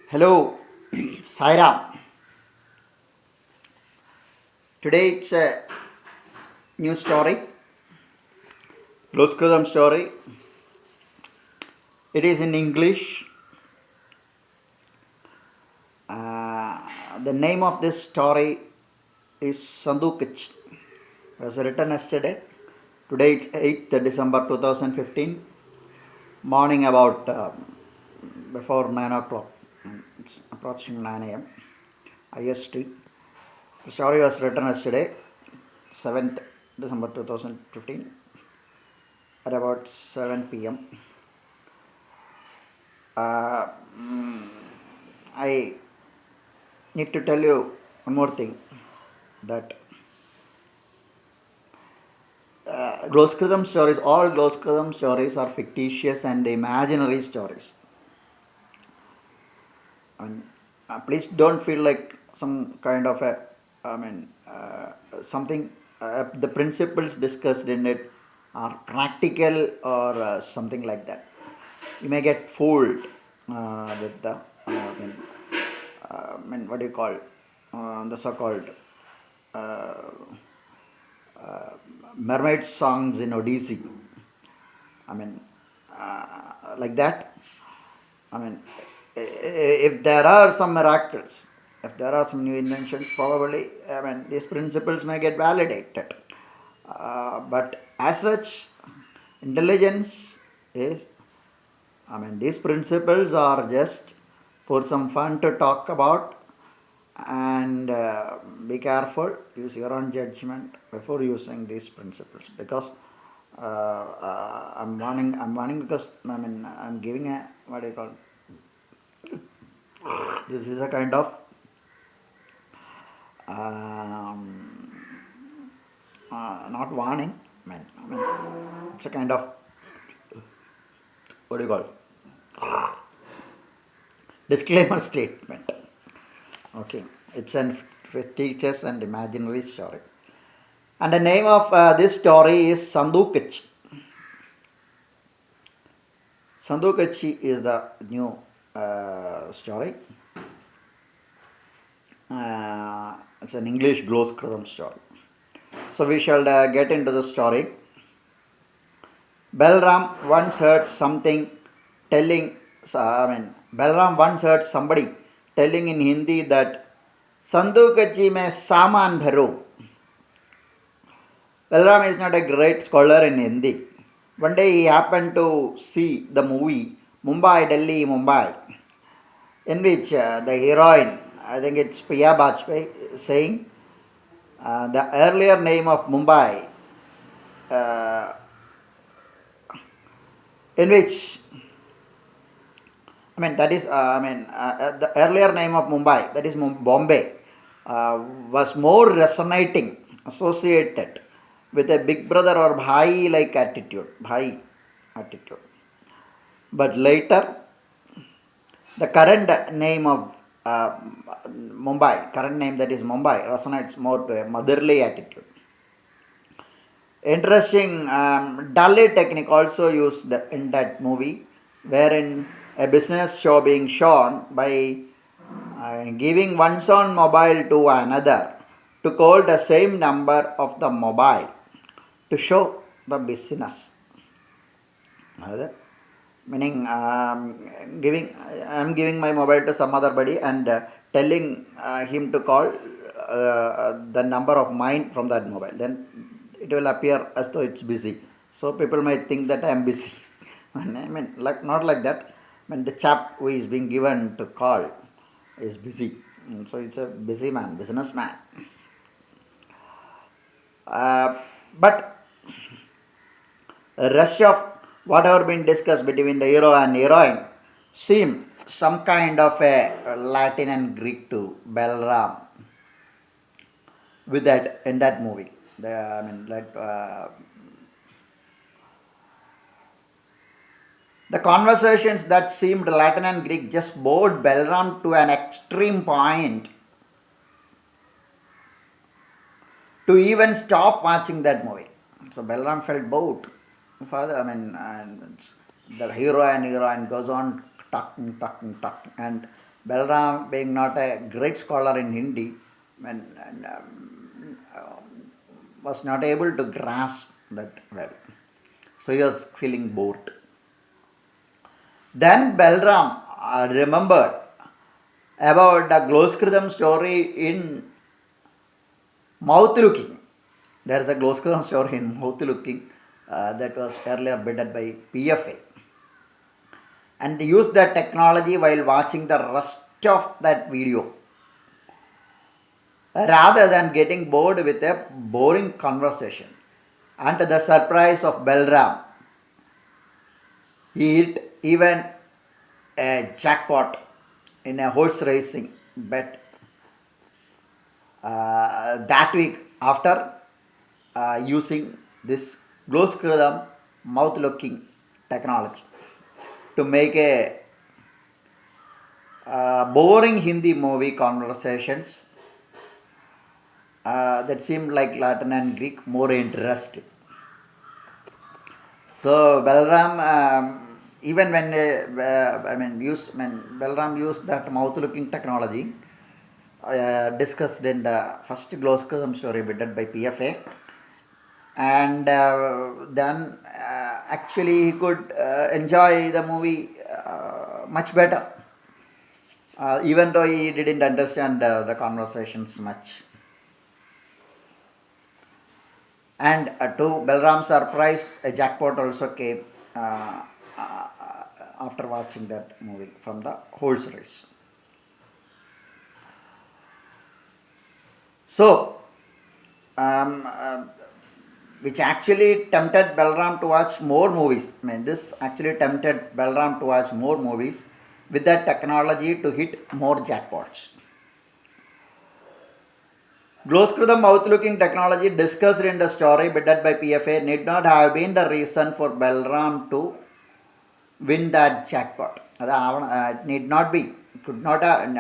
Hello, Sairam. Today it's a new story, Gloskrutham story. It is in English. The name of this story is Sandookachi. It was written yesterday. Today it's 8th December 2015. Morning about before 9 o'clock. It's approaching 9 a.m. IST. The story was written yesterday, 7th December 2015 at about 7 p.m. I need to tell you one more thing, that Gloskrutham stories, all Gloskrutham stories are fictitious and imaginary stories. And please don't feel like some kind of something, the principles discussed in it are practical or something like that. You may get fooled with the, what do you call, the so-called uh, mermaid songs in Odyssey. I mean, like that. I mean, if there are some miracles, if there are some new inventions, probably, these principles may get validated. But as such, intelligence is, these principles are just for some fun to talk about, and be careful, use your own judgment before using these principles, because I'm warning because I'm giving a, what do you call, this is a kind of not warning, it's a kind of, what do you call, disclaimer statement. Okay, it's an fictitious and imaginary story. And the name of this story is Sandookachi. Sandookachi is the new story. It's an English Gloskrutham story. So we shall get into the story. Balram once heard something telling, Balram once heard somebody telling in Hindi that Sandookachi mein saman bharo. Balram is not a great scholar in Hindi. One day he happened to see the movie Mumbai, Delhi, Mumbai, in which the heroine, I think it's Priya Bajpayee, saying the earlier name of Mumbai, in which, the earlier name of Mumbai, that is Bombay, was more resonating, associated with a big brother or bhai like attitude, But later, the current name of Mumbai, current name that is Mumbai, resonates more to a motherly attitude. Interesting Dalit technique also used in that movie, wherein a business show being shown by giving one's own mobile to another to call the same number of the mobile to show the business. Meaning, I'm giving my mobile to some other buddy and telling him to call the number of mine from that mobile. Then it will appear as though it's busy. So people might think that I am busy. Not like that. The chap who is being given to call is busy. So it's a busy man, businessman. But the rest of whatever been discussed between the hero and heroine seemed some kind of a Latin and Greek to Balram with that in that movie. The conversations that seemed Latin and Greek just bored Balram to an extreme point to even stop watching that movie. So Balram felt bored. Further, the hero and heroine goes on talking, and Balram, being not a great scholar in Hindi, was not able to grasp that well. So he was feeling bored. Then Balram remembered about the Gloskrutham story in mouth looking. There is a Gloskrutham story in mouth looking that was earlier bidden by PFA. And used that technology while watching the rest of that video, rather than getting bored with a boring conversation. And to the surprise of Balram, he hit even a jackpot in a horse racing bet that week after using this Gloskrutham mouth looking technology to make a boring Hindi movie conversations that seemed like Latin and Greek more interesting. So Balram, even when Balram used that mouth looking technology discussed in the first Gloskrutham story bidden by PFA, and then actually he could enjoy the movie much better, even though he didn't understand the conversations much. And to Balram's surprise, a jackpot also came after watching that movie from the horse race. So, which actually tempted Balram to watch more movies. This actually tempted Balram to watch more movies with that technology to hit more jackpots. Gloskrutham mouth-looking technology discussed in the story bidden by PFA need not have been the reason for Balram to win that jackpot. It need not be. It could not have,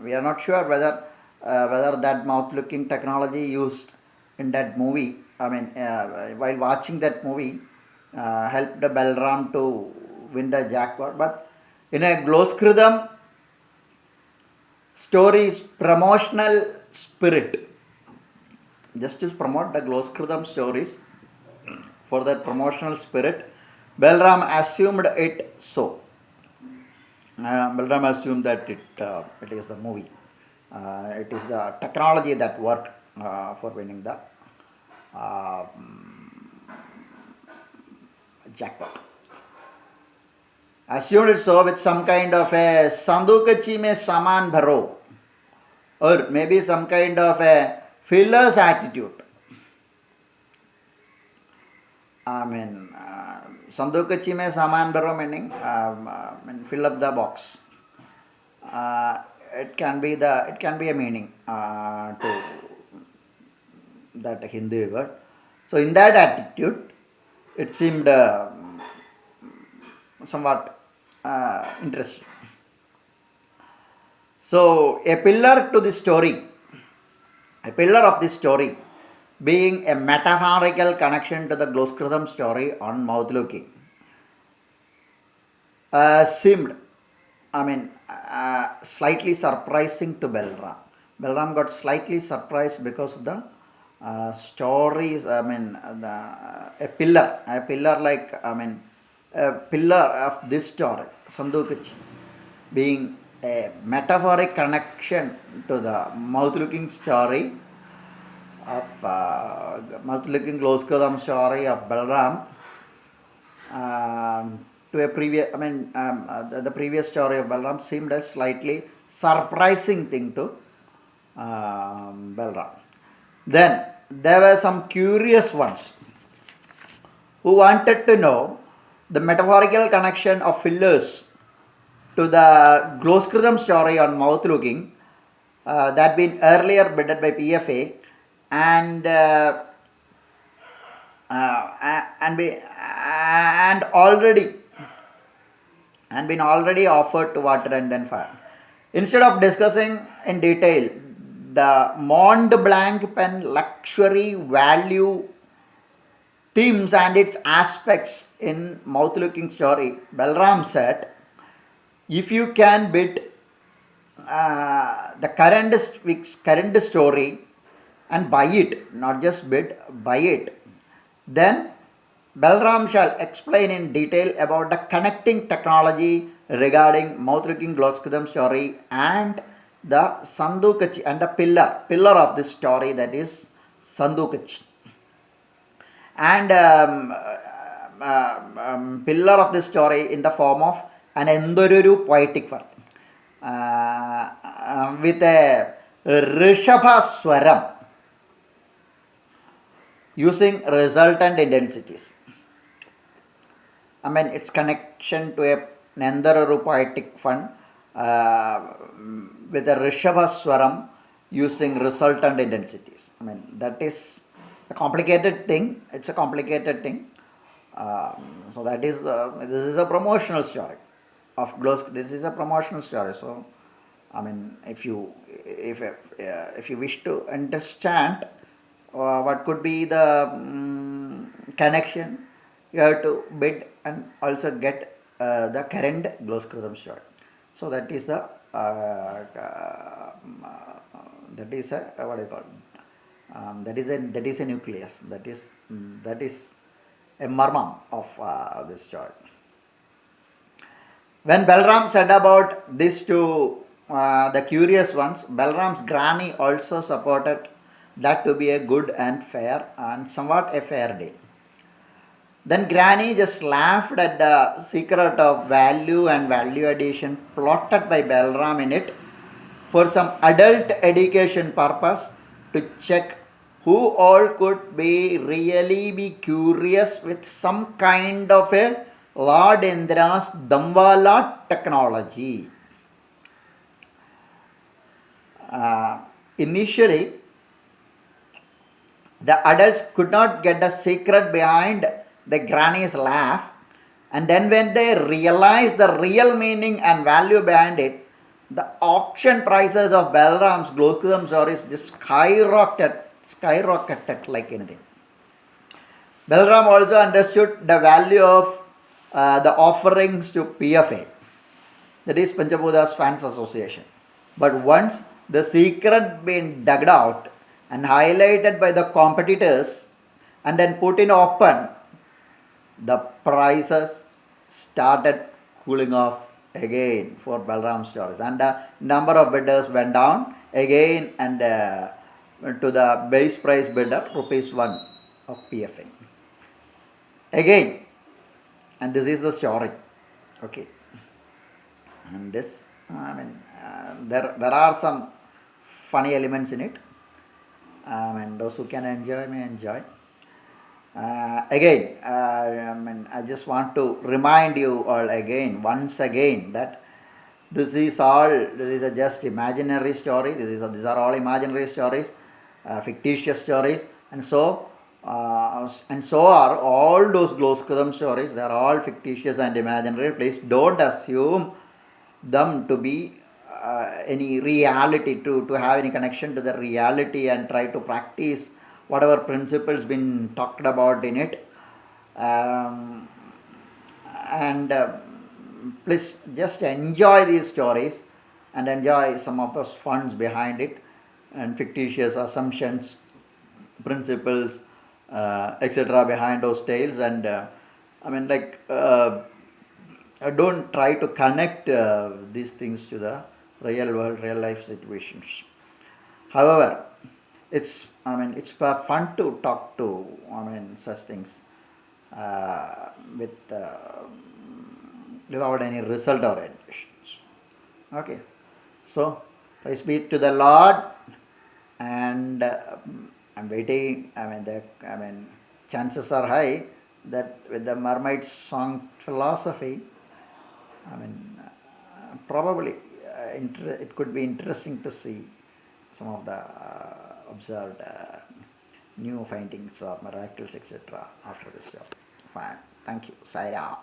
we are not sure whether that mouth-looking technology used in that movie, while watching that movie, helped Balram to win the jackpot. But in a Gloskrutham story's promotional spirit, just to promote the Gloskrutham stories, for that promotional spirit, Balram assumed it so. Balram assumed that it is the movie. It is the technology that worked for winning the jackpot. Assumed it so with some kind of a Sandookachi mein saman bharo, or maybe some kind of a filler's attitude. Sandookachi mein saman bharo meaning fill up the box. It can be a meaning to that Hindi word. So in that attitude, it seemed somewhat interesting. So a pillar of this story being a metaphorical connection to the Gloskrutham story on mouth looking seemed slightly surprising to Balram. Balram got slightly surprised because of the stories. A pillar of this story, Sandookachi, being a metaphoric connection to the mouth-looking story of mouth-looking Gloskrutham story of Balram. To a previous, the previous story of Balram seemed a slightly surprising thing to Balram. Then there were some curious ones who wanted to know the metaphorical connection of fillers to the Gloskrutham story on mouth looking that been earlier bidden by PFA and been already offered to water and then fire. Instead of discussing in detail the Mont Blanc pen luxury value themes and its aspects in mouth looking story, Balram said, if you can bid the current story and buy it, not just bid, buy it. Then Balram shall explain in detail about the connecting technology regarding Mouth-Looking Gloskrutham story and the Sandookachi and the pillar of this story, that is Sandookachi. And pillar of this story in the form of an Endururu poetic verse with a Rishabha Swaram using resultant intensities. I mean, its connection to a Nandararu poetic fund with a Rishabha Swaram using resultant intensities. I mean, that is a complicated thing. It's a complicated thing. So that is this is a promotional story of This is a promotional story. So, I mean, if you wish to understand what could be the connection, you have to bid and also get the current Gloskrutham story. So that is the that is a what do you call it? That is a nucleus. That is a marmam of this story. When Balram said about this to the curious ones, Balram's granny also supported that to be a good and fair and somewhat a fair deal. Then Granny just laughed at the secret of value and value addition plotted by Balram in it for some adult education purpose to check who all could really be curious with some kind of a Lord Indra's Damwala technology. Initially, the adults could not get the secret behind the granny's laugh, and then when they realized the real meaning and value behind it, the auction prices of Balram's Gloskrutham stories just skyrocketed like anything. Balram also understood the value of the offerings to PFA, that is Panchabhuda's Fans Association. But once the secret been dug out and highlighted by the competitors and then put in open, the prices started cooling off again for Balram stories, and the number of bidders went down again and to the base price bidder ₹1 of PFA. Again, and this is the story. Okay, and this, I mean, there are some funny elements in it. And those who can enjoy may enjoy. Again, I just want to remind you all once again, that this is a just imaginary story. These are all imaginary stories, fictitious stories, and so are all those Gloskrutham stories. They are all fictitious and imaginary. Please don't assume them to be any reality, to have any connection to the reality, and try to practice whatever principles been talked about in it. Please just enjoy these stories and enjoy some of those funds behind it and fictitious assumptions, principles, etc. behind those tales. And don't try to connect these things to the real world, real life situations. However, it's fun to talk to such things without any result orientations. Okay, so praise be to the Lord, and I'm waiting. Chances are high that with the mermaid song philosophy, probably it could be interesting to see some of the observed new findings or miracles, etc. after this job. Fine. Thank you. Sai Ram.